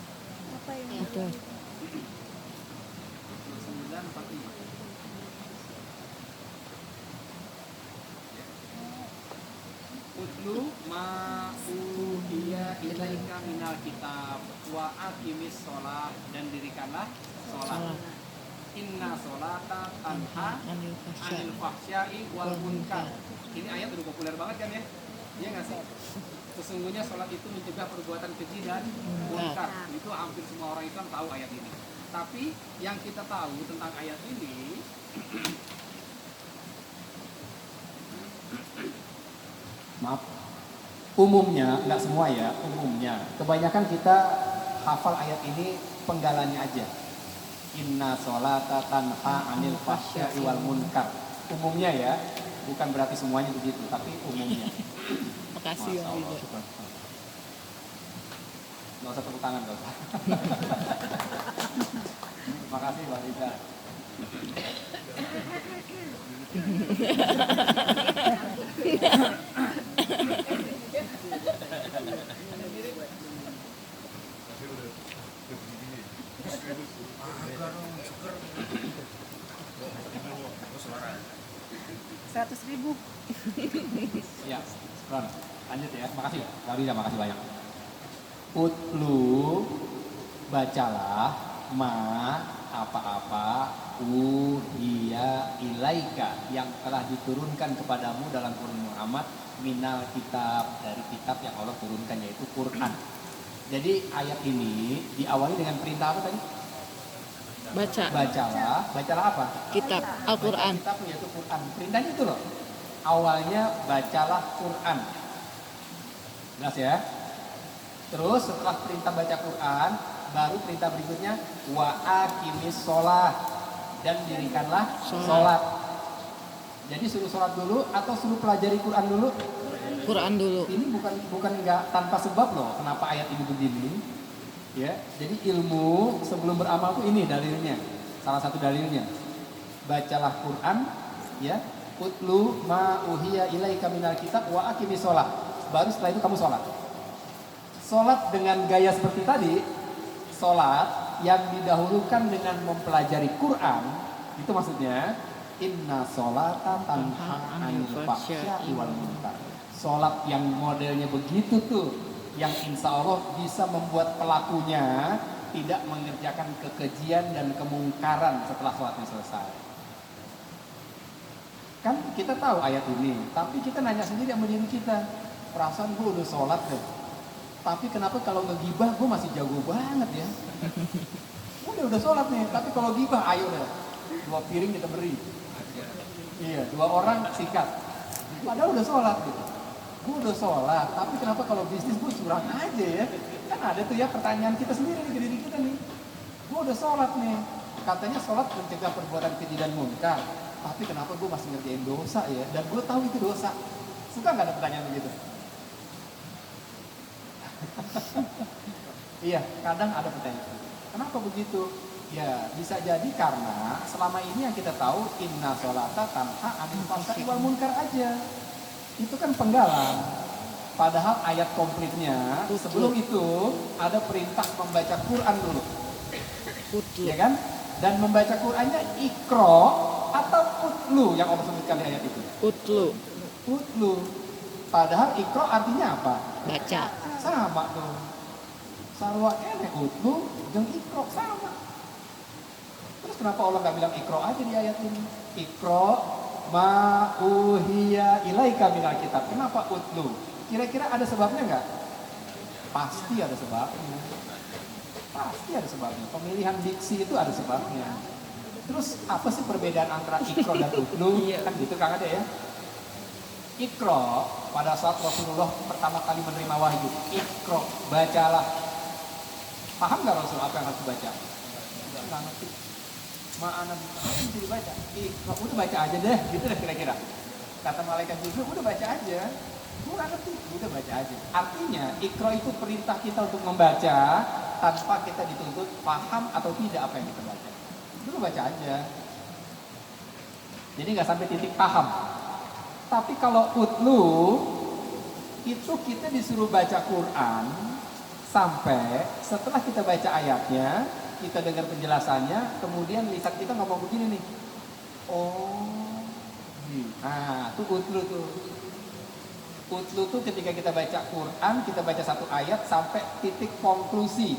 S6: Apa yang
S4: Betul.
S1: 945. Utlu ma uhiya ilaika minal kitab wa aqimis sholat, dan dirikanlah sholat. Inna sholata tanha anil fahsya'i wal munkar. Ini ayat udah populer banget kan ya? Iya nggak sih? Sesungguhnya sholat itu mencegah perbuatan keji dan munkar. Itu hampir semua orang Islam tahu ayat ini. Tapi yang kita tahu tentang ayat ini, maaf, umumnya, nggak semua ya, umumnya. Kebanyakan kita hafal ayat ini penggalannya aja. Inna sholata tanha anil fahsya'i wal munkar. Umumnya ya, bukan berarti semuanya begitu, tapi umumnya.
S4: Makasih Om Ridho.
S1: Nggak usah tepuk tangan, nggak usah. Makasih Mbak Rita.
S3: Rp100.000.
S1: Ya, Ron, lanjut ya. Makasih, Mbak Rita, makasih banyak. Utlu, bacalah, ma, apa-apa, uhiya ilaika, yang telah diturunkan kepadamu dalam Quran Muhammad, minal kitab, dari kitab yang Allah turunkan, yaitu Quran. Jadi ayat ini diawali dengan perintah apa tadi? Bacalah apa?
S4: Kitab Al-Quran.
S1: Kitab yaitu Quran. Perintahnya itu loh. Awalnya bacalah Quran. Jelas ya? Terus setelah perintah baca Quran, baru perintah berikutnya wa aqimis sholat, dan dirikanlah sholat. Jadi suruh sholat dulu atau suruh pelajari Quran dulu?
S4: Quran dulu.
S1: Ini bukan nggak tanpa sebab loh. Kenapa ayat ini begini? Ya, jadi ilmu sebelum beramal tuh ini dalilnya. Salah satu dalilnya. Bacalah Quran, ya. Utlu ma uhiya ilaika minal kitab wa aqimis sholat. Baru setelah itu kamu sholat. Sholat dengan gaya seperti tadi, sholat yang didahulukan dengan mempelajari Quran, itu maksudnya inna sholata tanha anil fahsya'i wal munkar. Sholat yang modelnya begitu tuh, yang insya Allah bisa membuat pelakunya tidak mengerjakan kekejian dan kemungkaran setelah sholatnya selesai. Kan kita tahu ayat ini, tapi kita nanya sendiri sama diri kita, perasaan gue udah sholat deh, tapi kenapa kalau ngegibah gue masih jago banget ya? Udah sholat nih, tapi kalau gibah ayo deh, 2 piring kita beri. Iya, 2 orang sikat. Padahal udah sholat gitu. Gue udah sholat, tapi kenapa kalau bisnis gue curang aja ya? Kan ada tuh ya pertanyaan kita sendiri nih ke diri kita nih. Gue udah sholat nih, katanya sholat mencegah perbuatan keji dan munkar, tapi kenapa gue masih ngerjain dosa ya? Dan gue tahu itu dosa. Suka nggak ada pertanyaan begitu? Iya, kadang ada pertanyaan. Kenapa begitu? Ya, bisa jadi karena selama ini yang kita tahu inna sholata tanha anil fahsya'i wal munkar aja. Itu kan penggalan. Padahal ayat komplitnya sebelum itu ada perintah membaca Quran dulu. Ya kan? Dan membaca Qurannya ikro atau utlu yang Allah sebutkan di ayat itu.
S4: Utlu.
S1: Utlu. Padahal ikro artinya apa?
S4: Baca.
S1: Sama tuh. Sarwa kene utlu jeung ikro sama. Terus kenapa Allah nggak bilang ikro aja di ayat ini? Ikro ma uhiya ilaika minal kitab. Kenapa utlu? Kira-kira ada sebabnya nggak? Pasti ada sebabnya. Pasti ada sebabnya. Pemilihan diksi itu ada sebabnya. Terus apa sih perbedaan antara ikro dan utlu? Kan gitu Kang Ade ya. Ikro pada saat Rasulullah pertama kali menerima wahyu. Ikro, bacalah. Paham nggak Rasul apa yang harus dibaca? Nggak ngerti. Ma'ana bisa dibaca. Ikro, udah baca aja deh, gitu deh kira-kira. Kata malaikat Jibril, udah baca aja. Gue nggak ngerti, udah baca aja. Artinya ikro itu perintah kita untuk membaca tanpa kita dituntut paham atau tidak apa yang kita baca. Itu baca aja. Jadi nggak sampai titik paham. Tapi kalau utlu itu kita disuruh baca Quran sampai setelah kita baca ayatnya, kita dengar penjelasannya, kemudian lisan kita ngomong begini nih. Oh, nah itu utlu tuh. Utlu tuh ketika kita baca Quran, kita baca satu ayat sampai titik konklusi.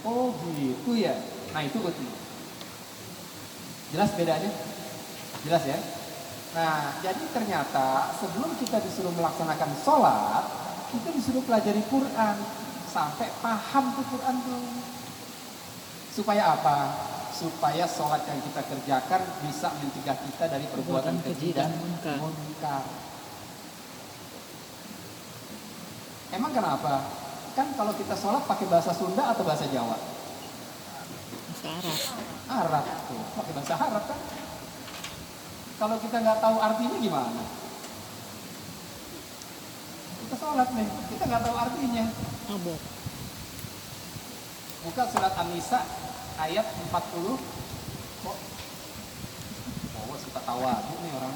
S1: Oh gitu ya. Nah itu utlu. Jelas bedanya? Jelas ya? Nah, jadi ternyata sebelum kita disuruh melaksanakan sholat, kita disuruh pelajari Quran sampai paham tuh Quran tuh. Supaya apa? Supaya sholat yang kita kerjakan bisa mencegah kita dari perbuatan keji dan munkar. Emang kenapa? Kan kalau kita sholat pakai bahasa Sunda atau bahasa Jawa?
S4: Bahasa Arab.
S1: Arab tuh, pakai bahasa Arab kan? Kalau kita nggak tahu artinya gimana? Kita sholat nih, kita nggak tahu artinya.
S4: Abot.
S1: Buka surat An-Nisa ayat 40. Kok? Oh, suka tawa nih orang.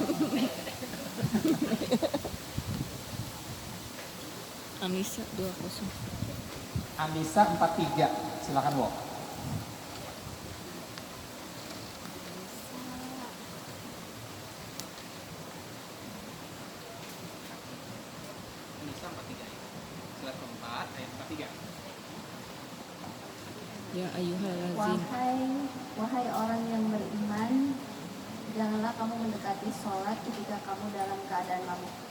S4: Anissa 20.
S1: An-Nisa 43. Silakan, Wo. An-Nisa 43. Surat keempat ayat 43.
S4: Ya ayyuhallazina.
S6: Wahai orang yang beriman, janganlah kamu mendekati sholat ketika kamu dalam keadaan mabuk.